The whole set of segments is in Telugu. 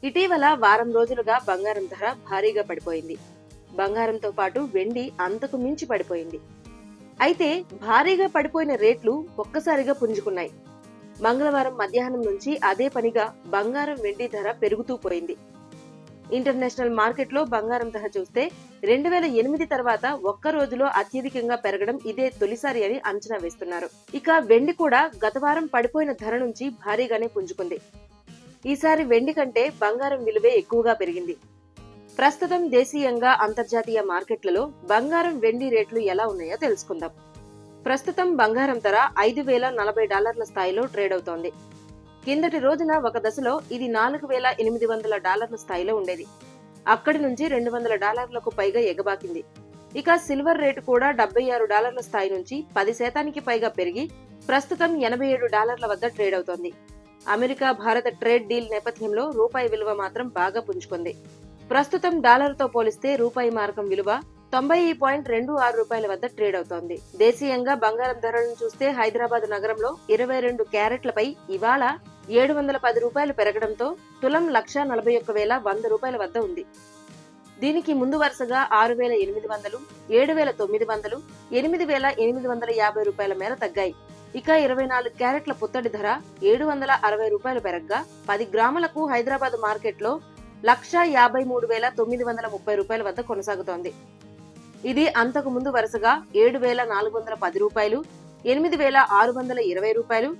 ఇటీవల వారం రోజులుగా బంగారం ధర భారీగా పడిపోయింది. బంగారంతో పాటు వెండి అంతకు మించి పడిపోయింది. అయితే భారీగా పడిపోయిన రేట్లు ఒక్కసారిగా పుంజుకున్నాయి. మంగళవారం మధ్యాహ్నం నుంచి అదే పనిగా బంగారం వెండి ధర పెరుగుతూ పోయింది. ఇంటర్నేషనల్ మార్కెట్లో బంగారం ధర చూస్తే 2008 తర్వాత ఒక్క రోజులో అత్యధికంగా పెరగడం ఇదే తొలిసారి అని అంచనా వేస్తున్నారు. ఇక వెండి కూడా గత వారం పడిపోయిన ధర నుంచి భారీగానే పుంజుకుంది. ఈసారి వెండి కంటే బంగారం విలువే ఎక్కువగా పెరిగింది. ప్రస్తుతం దేశీయంగా అంతర్జాతీయ మార్కెట్లలో బంగారం వెండి రేట్లు ఎలా ఉన్నాయో తెలుసుకుందాం. ప్రస్తుతం బంగారం ధర $5,040 స్థాయిలో ట్రేడ్ అవుతోంది. కిందటి రోజున ఒక దశలో ఇది $4,800 స్థాయిలో ఉండేది. అక్కడి నుంచి $200లకు పైగా ఎగబాకింది. ఇక సిల్వర్ రేటు కూడా $76 స్థాయి నుంచి 10% పైగా పెరిగి ప్రస్తుతం $87 వద్ద ట్రేడ్ అవుతోంది. అమెరికా భారత ట్రేడ్ డీల్ నేపథ్యంలో రూపాయి విలువ మాత్రం బాగా పుంజుకుంది. ప్రస్తుతం డాలర్తో పోలిస్తే రూపాయి మారకం విలువ 90.26 రూపాయల వద్ద ట్రేడ్ అవుతోంది. దేశీయంగా బంగారం ధరలను చూస్తే హైదరాబాద్ నగరంలో 22 క్యారెట్లపై ఇవాళ $710 పెరగడంతో తులం 1,41,100 రూపాయల వద్ద ఉంది. దీనికి ముందు వరుసగా 6,800, 7,900, 8,850 రూపాయల మేర తగ్గాయి. ఇక 24 క్యారెట్ల పుత్తడి ధర $760 పెరగ్గా 10 గ్రాములకు హైదరాబాద్ మార్కెట్లో 1,53,930 రూపాయల వద్ద కొనసాగుతోంది. ఇది అంతకు ముందు వరుసగా 7,410 రూపాయలు, 8,620 రూపాయలు,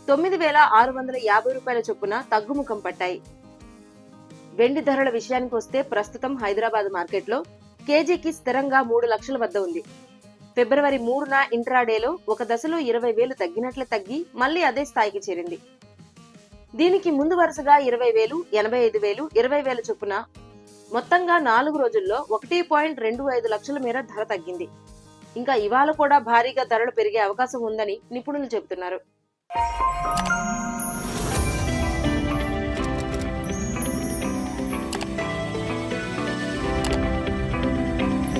9,650 రూపాయల చొప్పున తగ్గుముఖం పట్టాయి. వెండి ధరల విషయానికి వస్తే ప్రస్తుతం హైదరాబాద్ మార్కెట్లో కేజీకి స్థిరంగా 3 లక్షల వద్ద ఉంది. ఫిబ్రవరి 3న ఇంట్రాడేలో ఒక దశలో 20,000 తగ్గినట్లే తగ్గి మళ్లీ అదే స్థాయికి చేరింది. దీనికి ముందు వరుసగా 20,000, 85,000, 20,000 చొప్పున మొత్తంగా 4 రోజుల్లో 1.25 లక్షల మేర ధర తగ్గింది. ఇంకా ఇవాళ కూడా భారీగా ధరలు పెరిగే అవకాశం ఉందని నిపుణులు చెబుతున్నారు.